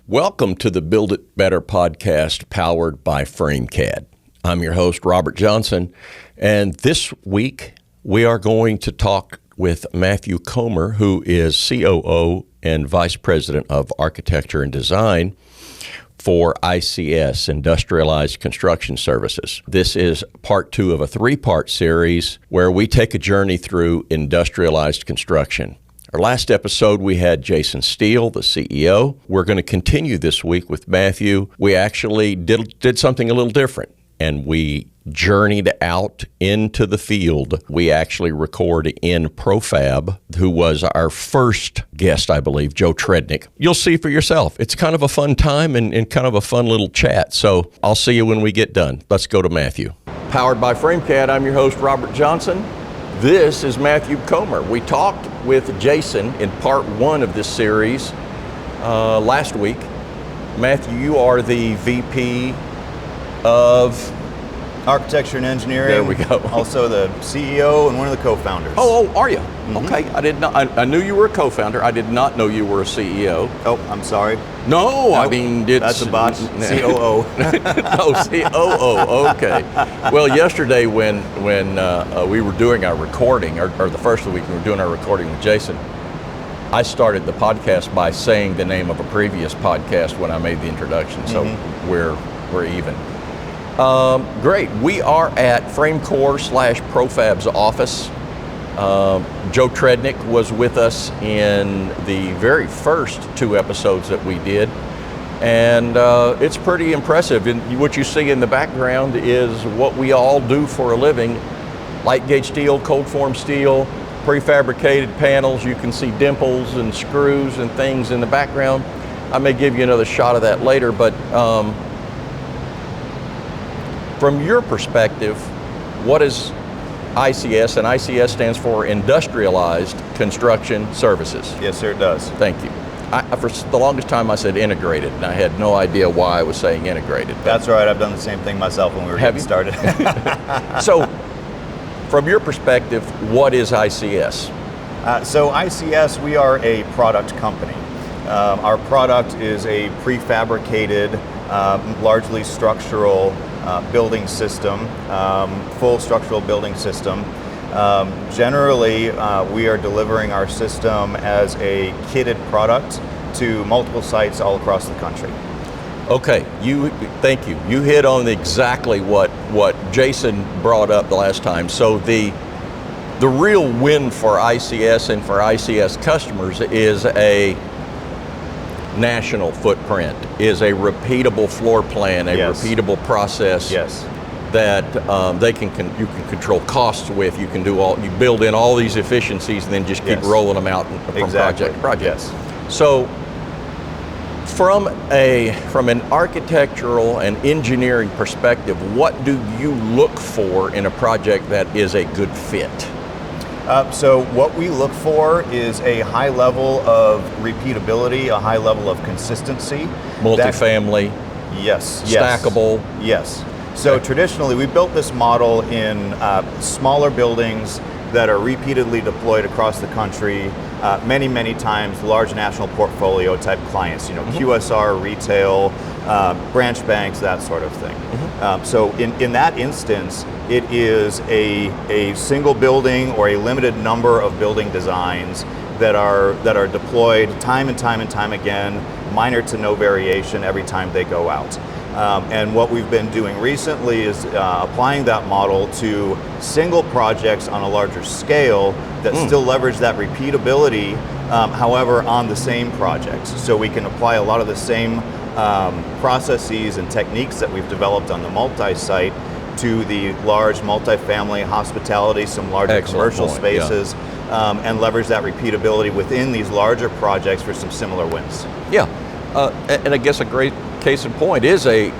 Welcome to the Build It Better podcast powered by FRAMECAD. I'm your host, Robert Johnson, and this week we are going to talk with Matthew Comer, who is COO and Vice President of Architecture and Design for ICS, Industrialized Construction Services. This is part 2 of a 3-part series where we take a journey through industrialized construction. Our last episode, we had Jason Steele, the CEO. We're going to continue this week with Matthew. We actually did something a little different, and we journeyed out into the field. We actually recorded in Profab, who was our first guest, I believe, Joe Trednick. You'll see for yourself. It's kind of a fun time and kind of a fun little chat. So I'll see you when we get done. Let's go to Matthew. Powered by FRAMECAD, I'm your host, Robert Johnson. This is Matthew Comer. We talked with Jason in part 1 of this series last week. Matthew, you are the VP of Architecture and Engineering. There we go. Also the CEO and one of the co-founders. Oh, are you? Mm-hmm. Okay, I did not. I knew you were a co-founder. I did not know you were a CEO. Oh, I'm sorry. No, I mean, that's a botch. COO. Oh, COO. Okay. Well, yesterday when we were doing our recording, or the first of the week we were doing our recording with Jason, I started the podcast by saying the name of a previous podcast when I made the introduction. So we're even. Great. We are at FrameCore/Profab's office. Joe Trednick was with us in the very first 2 episodes that we did, and it's pretty impressive. And what you see in the background is what we all do for a living: light gauge steel, cold form steel, prefabricated panels. You can see dimples and screws and things in the background. I may give you another shot of that later, but from your perspective, what is ICS? And ICS stands for Industrialized Construction Services. Yes, sir, it does. Thank you. For the longest time I said integrated, and I had no idea why I was saying integrated. That's right, I've done the same thing myself when we were getting started. So, from your perspective, what is ICS? So ICS, we are a product company. Our product is a prefabricated, largely structural building system, full structural building system. Generally, we are delivering our system as a kitted product to multiple sites all across the country. Okay, thank you. You hit on exactly what Jason brought up the last time. So the real win for ICS and for ICS customers is a national footprint, is a repeatable floor plan, repeatable process that you can control costs with. You can you build in all these efficiencies and then just keep rolling them out from project to project. So from an architectural and engineering perspective, what do you look for in a project that is a good fit? So what we look for is a high level of repeatability, a high level of consistency. Multifamily. Yes. Stackable. Yes. So traditionally, we built this model in smaller buildings that are repeatedly deployed across the country, many, many times, large national portfolio type clients, QSR, retail, branch banks, that sort of thing. So in that instance, it is a single building or a limited number of building designs that are deployed time and time and time again, minor to no variation every time they go out. And what we've been doing recently is applying that model to single projects on a larger scale that still leverage that repeatability, however, on the same projects. So we can apply a lot of the same processes and techniques that we've developed on the multi-site to the large multifamily, hospitality, some larger commercial spaces, and leverage that repeatability within these larger projects for some similar wins. Yeah, and I guess a great case in point is a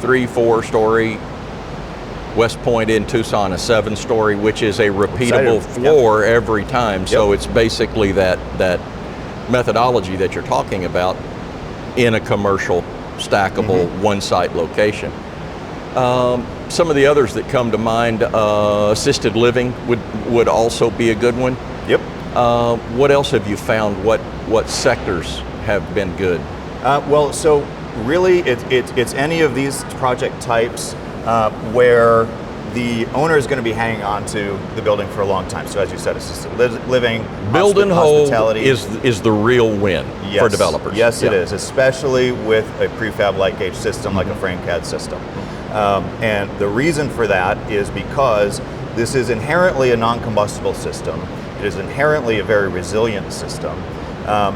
3-4 story West Point in Tucson, a 7-story, which is a repeatable floor every time. So it's basically that methodology that you're talking about in a commercial, stackable, one-site location. Some of the others that come to mind, assisted living would also be a good one. Yep. What else have you found? What sectors have been good? Well, so really it's any of these project types where the owner is going to be hanging on to the building for a long time. So as you said, assisted living, Build and hold hospitality is the real win for developers. Yes, it is, especially with a prefab light gauge system like a FRAMECAD system. And the reason for that is because this is inherently a non-combustible system. It is inherently a very resilient system.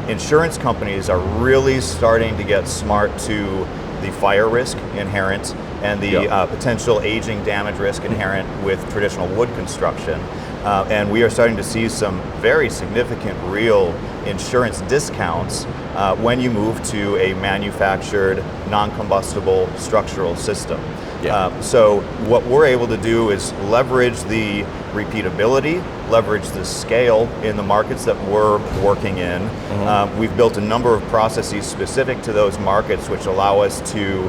Insurance companies are really starting to get smart to the fire risk inherent and the potential aging damage risk inherent with traditional wood construction. And we are starting to see some very significant real insurance discounts when you move to a manufactured, non-combustible structural system. So what we're able to do is leverage the repeatability, leverage the scale in the markets that we're working in. We've built a number of processes specific to those markets which allow us to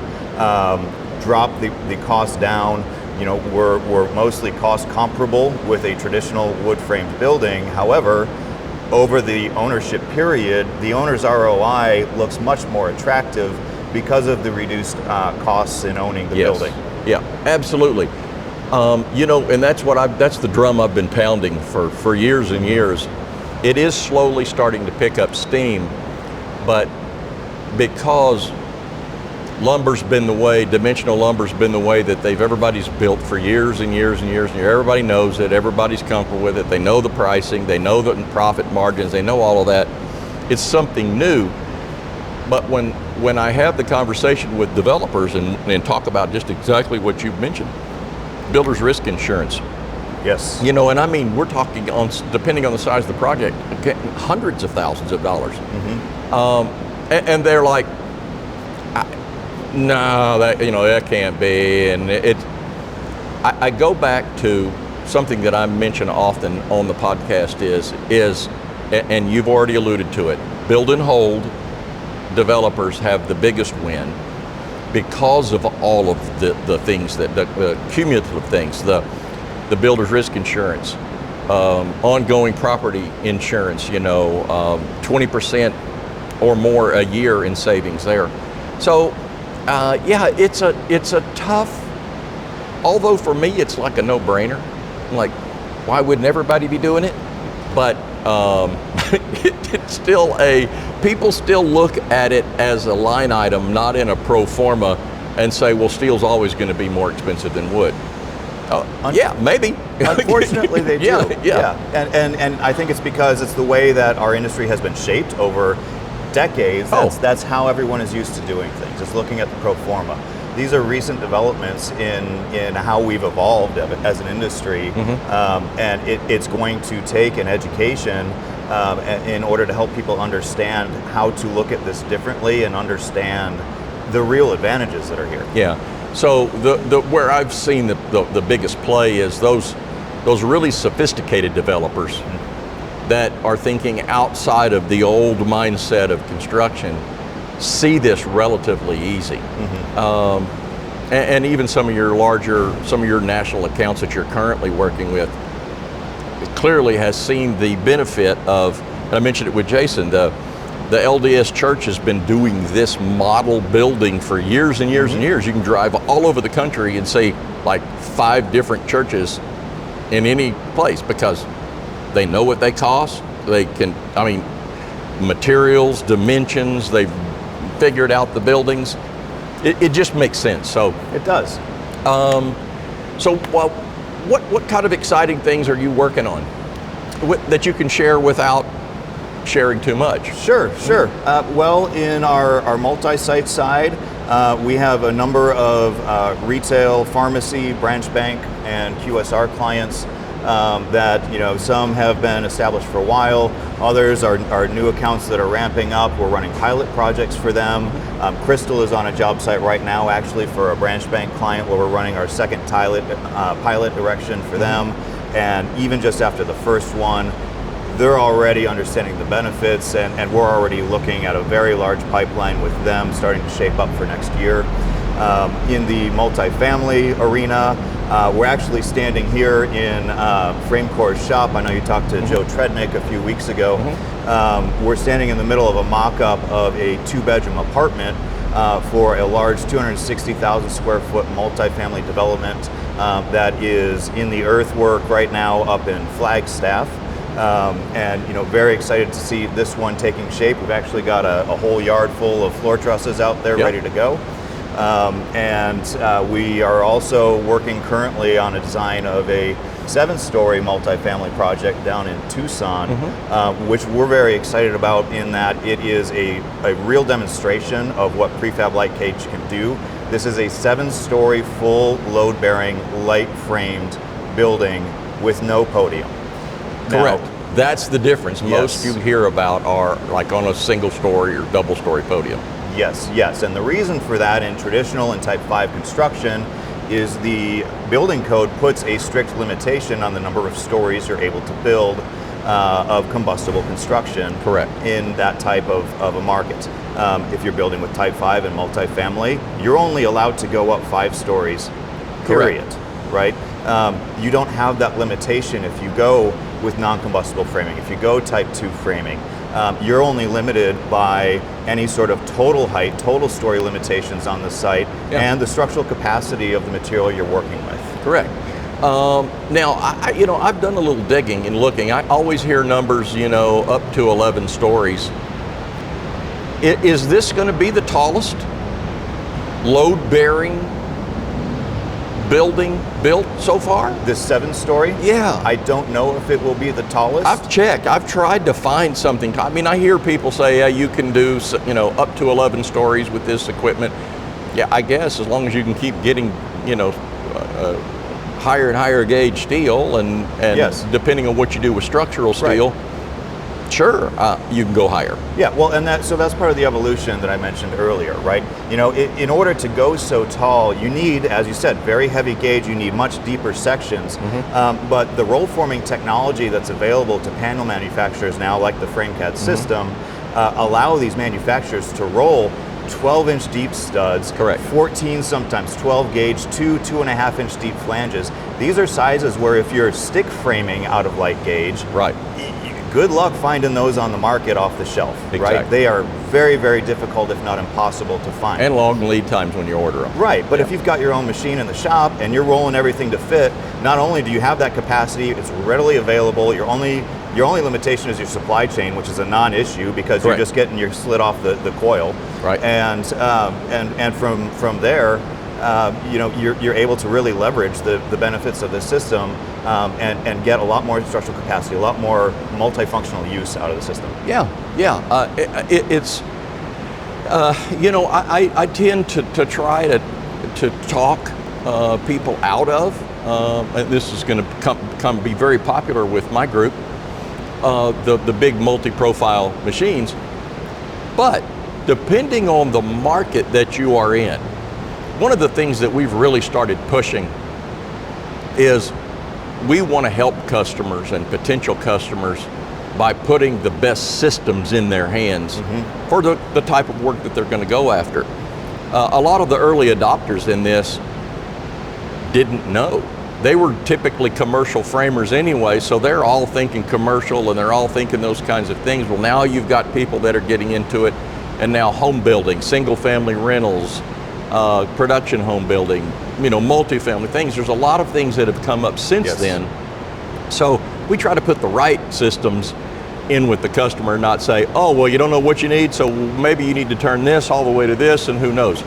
drop the cost down. You know, we're mostly cost comparable with a traditional wood framed building. However, over the ownership period, the owner's ROI looks much more attractive because of the reduced costs in owning the building. Yeah, absolutely. You know, and that's the drum I've been pounding for years and years. It is slowly starting to pick up steam, but because lumber's been the way, dimensional lumber's been the way that everybody's built for years and years and years and years. Everybody knows it, everybody's comfortable with it, they know the pricing, they know the profit margins, they know all of that. It's something new, but when I have the conversation with developers and talk about just exactly what you've mentioned, builder's risk insurance. Yes. You know, and I mean, we're talking on, depending on the size of the project, hundreds of thousands of dollars. And they're like, no, that can't be. And I go back to something that I mention often on the podcast is, and you've already alluded to it, build and hold developers have the biggest win because of all of the things that the cumulative things, the builder's risk insurance, ongoing property insurance, 20% or more a year in savings there. So it's a tough, although for me it's like a no-brainer. Like, why wouldn't everybody be doing it? But it's still people still look at it as a line item, not in a pro forma, and say, well, steel's always going to be more expensive than wood. Yeah, maybe. Unfortunately, they do. And I think it's because it's the way that our industry has been shaped over decades. That's how everyone is used to doing things, just looking at the pro forma. These are recent developments in how we've evolved as an industry, and it's going to take an education in order to help people understand how to look at this differently and understand the real advantages that are here. Yeah. So where I've seen the biggest play is those really sophisticated developers that are thinking outside of the old mindset of construction see this relatively easy. And even some of your national accounts that you're currently working with clearly has seen the benefit of, and I mentioned it with Jason, the LDS Church has been doing this model building for years and years and years. You can drive all over the country and see like 5 different churches in any place because they know what they cost. They can, materials, dimensions, they've figured out the buildings. It just makes sense. So it does. What kind of exciting things are you working on that you can share without sharing too much? Sure. Well, in our multi-site side, we have a number of retail, pharmacy, branch bank, and QSR clients that some have been established for a while. Others are new accounts that are ramping up. We're running pilot projects for them. Crystal is on a job site right now, actually, for a branch bank client where we're running our second pilot erection for them. And even just after the first one, they're already understanding the benefits, and we're already looking at a very large pipeline with them starting to shape up for next year. In the multifamily arena, We're actually standing here in FrameCore's shop. I know you talked to Joe Trednick a few weeks ago. We're standing in the middle of a mock-up of a 2-bedroom apartment for a large 260,000 square foot multifamily development that is in the earthwork right now up in Flagstaff. And very excited to see this one taking shape. We've actually got a whole yard full of floor trusses out there ready to go. And we are also working currently on a design of a 7-story multifamily project down in Tucson, which we're very excited about in that it is a real demonstration of what prefab light cage can do. This is a 7-story full load-bearing light framed building with no podium. Correct. That's the difference. Most you hear about are like on a single-story or double-story podium. Yes, and the reason for that in traditional and Type 5 construction is the building code puts a strict limitation on the number of stories you're able to build of combustible construction. Correct. In that type of a market. If you're building with Type 5 and multifamily, you're only allowed to go up 5 stories, period. Correct. Right? You don't have that limitation if you go with non-combustible framing. If you go Type 2 framing, you're only limited by any sort of total height, total story limitations on the site, and the structural capacity of the material you're working with. Correct. Now, I've done a little digging and looking. I always hear numbers, up to 11 stories. Is this going to be the tallest load-bearing building built so far? This 7-story? Yeah. I don't know if it will be the tallest. I've checked. I've tried to find something. I mean, I hear people say, yeah, you can do, up to 11 stories with this equipment. Yeah, I guess as long as you can keep getting, higher and higher gauge steel and depending on what you do with structural steel, sure, you can go higher. Yeah, well, and that's part of the evolution that I mentioned earlier, right? In order to go so tall, you need, as you said, very heavy gauge, you need much deeper sections, but the roll forming technology that's available to panel manufacturers now, like the FRAMECAD system, allow these manufacturers to roll 12-inch deep studs, 14, sometimes 12 gauge, 2.5-inch deep flanges. These are sizes where if you're stick framing out of light gauge, good luck finding those on the market off the shelf, right? They are very, very difficult, if not impossible to find. And long lead times when you order them. Right, but if you've got your own machine in the shop and you're rolling everything to fit, not only do you have that capacity, it's readily available, your only limitation is your supply chain, which is a non-issue because you're just getting your slit off the coil. Right. And from there, you're able to really leverage the benefits of this system and get a lot more structural capacity, a lot more multifunctional use out of the system. I tend to try to talk people out of, and this is going to come be very popular with my group, the big multi-profile machines, but depending on the market that you are in, one of the things that we've really started pushing is we want to help customers and potential customers by putting the best systems in their hands for the type of work that they're going to go after. A lot of the early adopters in this didn't know. They were typically commercial framers anyway, so they're all thinking commercial and they're all thinking those kinds of things. Well, now you've got people that are getting into it, and now home building, single family rentals, production home building, multifamily things. There's a lot of things that have come up since then. So we try to put the right systems in with the customer, not say, oh, well, you don't know what you need, so maybe you need to turn this all the way to this, and who knows.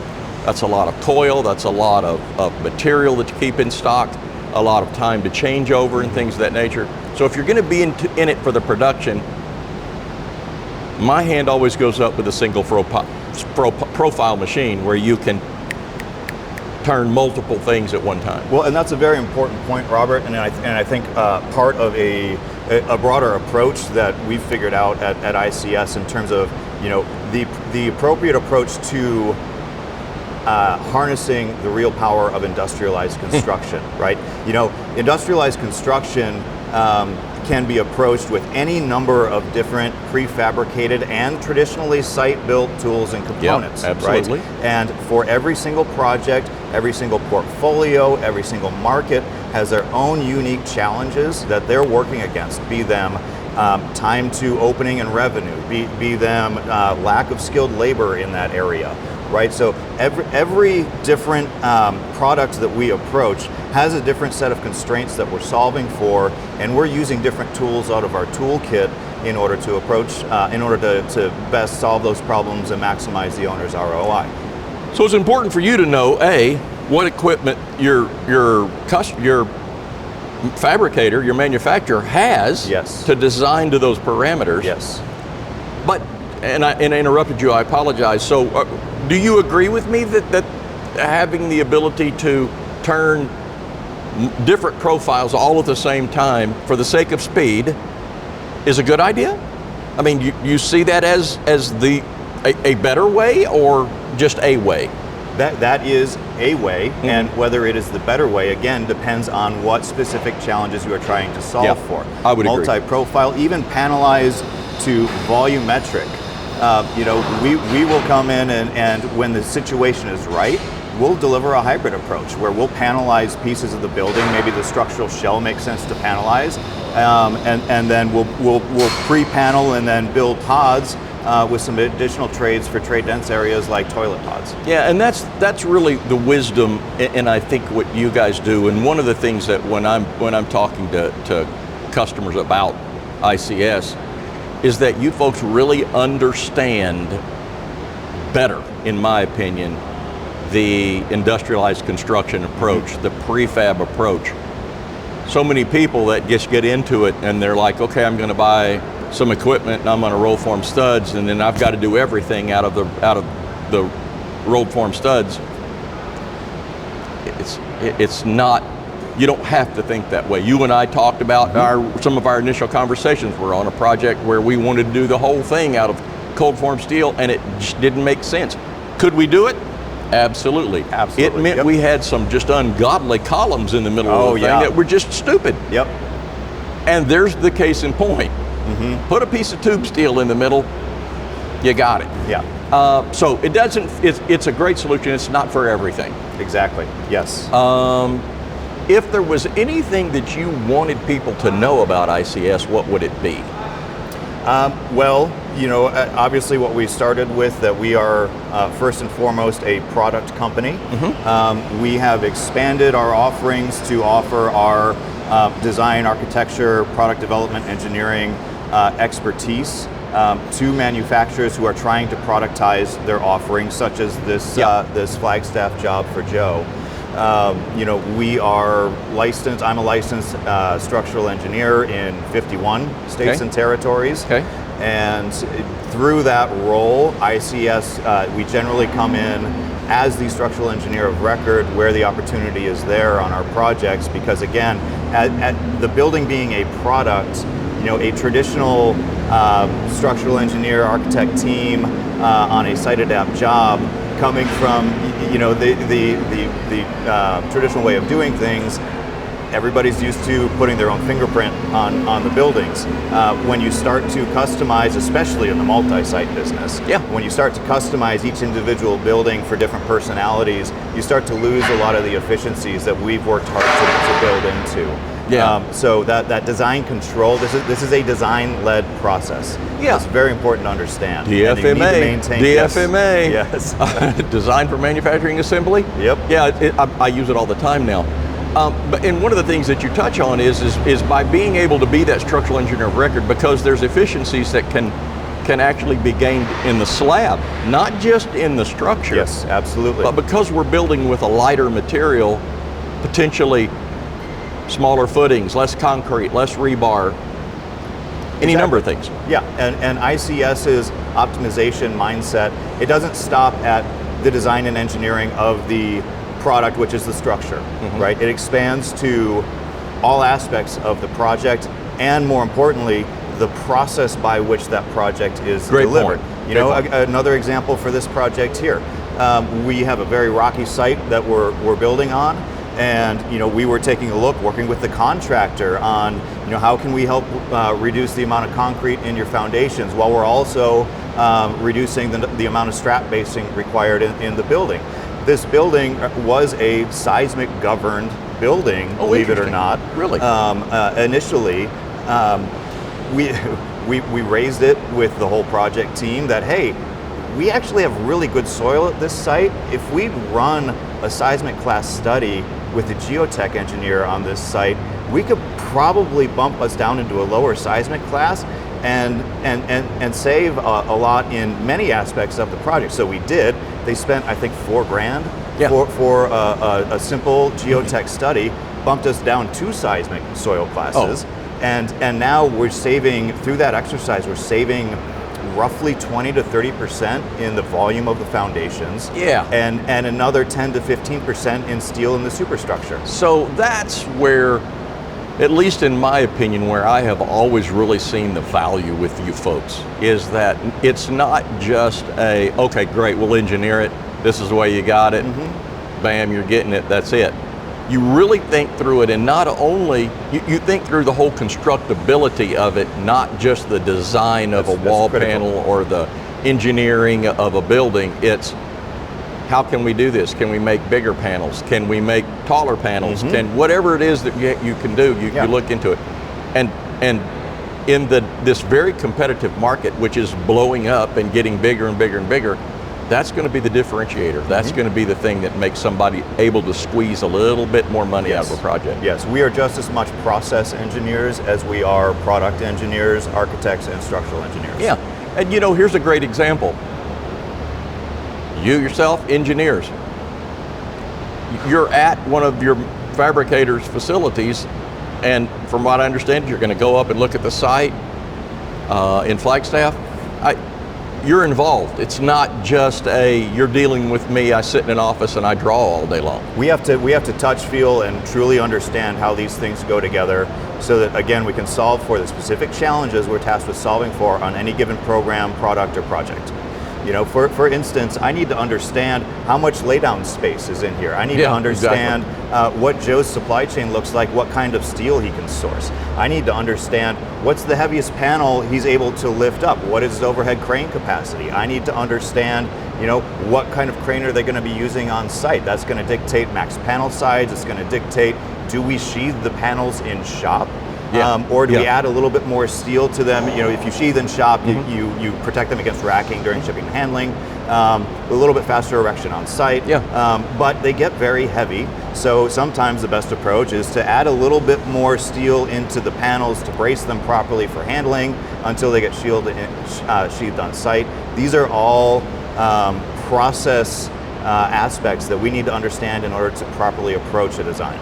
That's a lot of toil, that's a lot of material that you keep in stock, a lot of time to change over and things of that nature. So if you're going to be in it for the production, my hand always goes up with a single profile machine where you can turn multiple things at one time. Well, and that's a very important point, Robert, and I think part of a broader approach that we've figured out at ICS in terms of the appropriate approach to harnessing the real power of industrialized construction, right? Industrialized construction can be approached with any number of different prefabricated and traditionally site-built tools and components. Yep, absolutely. Right? And for every single project, every single portfolio, every single market has their own unique challenges that they're working against, be them time to opening and revenue, be them lack of skilled labor in that area, right? So every different product that we approach has a different set of constraints that we're solving for, and we're using different tools out of our toolkit in order to approach, in order to best solve those problems and maximize the owner's ROI. So it's important for you to know, A, what equipment your fabricator, your manufacturer has to design to those parameters. Yes. But, and I interrupted you, I apologize. So do you agree with me that having the ability to turn different profiles all at the same time for the sake of speed is a good idea? I mean, you see that as a better way or just a way? That is a way, and whether it is the better way, again, depends on what specific challenges you are trying to solve for. I would agree. Multi-profile, even panelized to volumetric. We will come in and when the situation is right, we'll deliver a hybrid approach where we'll panelize pieces of the building. Maybe the structural shell makes sense to panelize, and then we'll pre-panel and then build pods with some additional trades for trade dense areas like toilet pods. Yeah, and that's really the wisdom, and I think what you guys do. And one of the things that when I'm talking to customers about ICS is that you folks really understand better, in my opinion, the industrialized construction approach, the prefab approach. So many people that just get into it and they're like, okay, I'm going to buy some equipment and I'm going to roll form studs, and then I've got to do everything out of the rolled form studs. It's not. You don't have to think that way. You and I talked about some of our initial conversations were on a project where we wanted to do the whole thing out of cold form steel, and it just didn't make sense. Could we do it? Absolutely. Absolutely. It meant we had some just ungodly columns in the middle of the thing that were just stupid. Yep. And there's the case in point. Put a piece of tube steel in the middle, you got it. Yeah. So it doesn't. It's a great solution. It's not for everything. Exactly. Yes. If there was anything that you wanted people to know about ICS, what would it be? Well, obviously what we started with, that we are first and foremost a product company. We have expanded our offerings to offer our design, architecture, product development, engineering expertise to manufacturers who are trying to productize their offerings, such as this Flagstaff job for Joe. We are licensed. I'm a licensed structural engineer in 51 states and territories. Okay. And through that role, ICS, we generally come in as the structural engineer of record where the opportunity is there on our projects, because again, at the building being a product, a traditional structural engineer, architect team on a site adapt job, coming from the traditional way of doing things, everybody's used to putting their own fingerprint on the buildings. When you start to customize, especially in the multi-site business, when you start to customize each individual building for different personalities, you start to lose a lot of the efficiencies that we've worked hard to build into. So that design control, this is a design-led process. It's very important to understand. DFMA. DFMA. Yes. Design for manufacturing assembly. Yep. Yeah, I use it all the time now. And one of the things that you touch on is by being able to be that structural engineer of record, because there's efficiencies that can actually be gained in the slab, not just in the structure. Yes, absolutely. But because we're building with a lighter material, potentially smaller footings, less concrete, less rebar, any number of things. Yeah, and ICS's optimization mindset, it doesn't stop at the design and engineering of the product, which is the structure, right? It expands to all aspects of the project, and more importantly, the process by which that project is delivered. Another example for this project here, we have a very rocky site that we're building on, and we were taking a look, working with the contractor on how can we help reduce the amount of concrete in your foundations while we're also reducing the amount of strap basing required in the building. This building was a seismic governed building, believe it or not. Really? Initially, we raised it with the whole project team that, hey, we actually have really good soil at this site. If we run a seismic class study with a geotech engineer on this site, we could probably bump us down into a lower seismic class and save a lot in many aspects of the project. So we did. They spent, I think, $4,000 for a simple geotech study, bumped us down 2 seismic soil classes. And now we're saving, through that exercise, we're saving roughly 20 to 30% in the volume of the foundations. Yeah. And another 10 to 15% in steel in the superstructure. So that's where, at least in my opinion, where I have always really seen the value with you folks, is that it's not just a, okay, great, we'll engineer it, this is the way you got it, bam, you're getting it, that's it. You really think through it, and not only, you think through the whole constructability of it, not just the design of a wall panel or the engineering of a building. It's, how can we do this? Can we make bigger panels? Can we make taller panels? Can, whatever it is that you can do, you look into it. And in this very competitive market, which is blowing up and getting bigger and bigger and bigger, that's going to be the differentiator. That's going to be the thing that makes somebody able to squeeze a little bit more money out of a project. Yes, we are just as much process engineers as we are product engineers, architects, and structural engineers. Yeah, and here's a great example. You yourself, engineers, you're at one of your fabricator's facilities, and from what I understand, you're going to go up and look at the site in Flagstaff. You're involved. It's not just you're dealing with me, I sit in an office and I draw all day long. We have to touch, feel, and truly understand how these things go together so that, again, we can solve for the specific challenges we're tasked with solving for on any given program, product, or project. For instance, I need to understand how much laydown space is in here. I need to understand what Joe's supply chain looks like, what kind of steel he can source. I need to understand what's the heaviest panel he's able to lift up, what is his overhead crane capacity. I need to understand, what kind of crane are they going to be using on site. That's going to dictate max panel size. It's going to dictate, do we sheathe the panels in shop? Or do we add a little bit more steel to them? If you sheathe in shop, you protect them against racking during shipping and handling. A little bit faster erection on site. But they get very heavy. So sometimes the best approach is to add a little bit more steel into the panels to brace them properly for handling until they get sheathed on site. These are all process aspects that we need to understand in order to properly approach a design.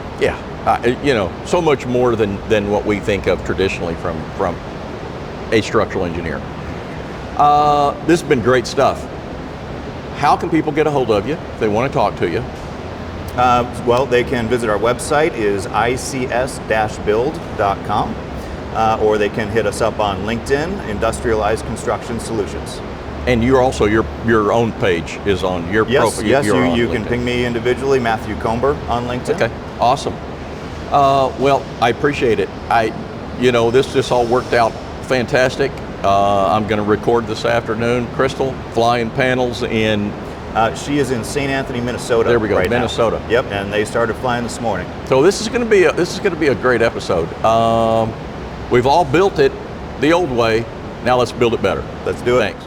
So much more than what we think of traditionally from a structural engineer. This has been great stuff. How can people get a hold of you if they want to talk to you? Well, they can visit our website, is ICS-Build.com, or they can hit us up on LinkedIn, Industrialized Construction Solutions. And you're also, your own page is on your profile. Yes, you can ping me individually, Matthew Comber on LinkedIn. Okay, awesome. Well, I appreciate it. This just all worked out fantastic. I'm going to record this afternoon. Crystal, flying panels in... she is in St. Anthony, Minnesota. There we go, right Minnesota. Now. Yep, and they started flying this morning. So this is going to be a great episode. We've all built it the old way. Now let's build it better. Let's do it. Thanks.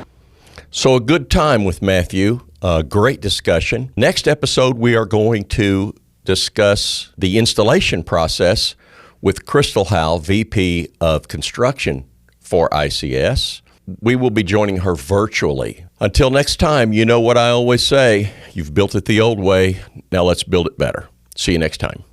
So a good time with Matthew. Great discussion. Next episode, we are going to discuss the installation process with Crystal Howe, VP of Construction for ICS. We will be joining her virtually. Until next time, you know what I always say, you've built it the old way, now let's build it better. See you next time.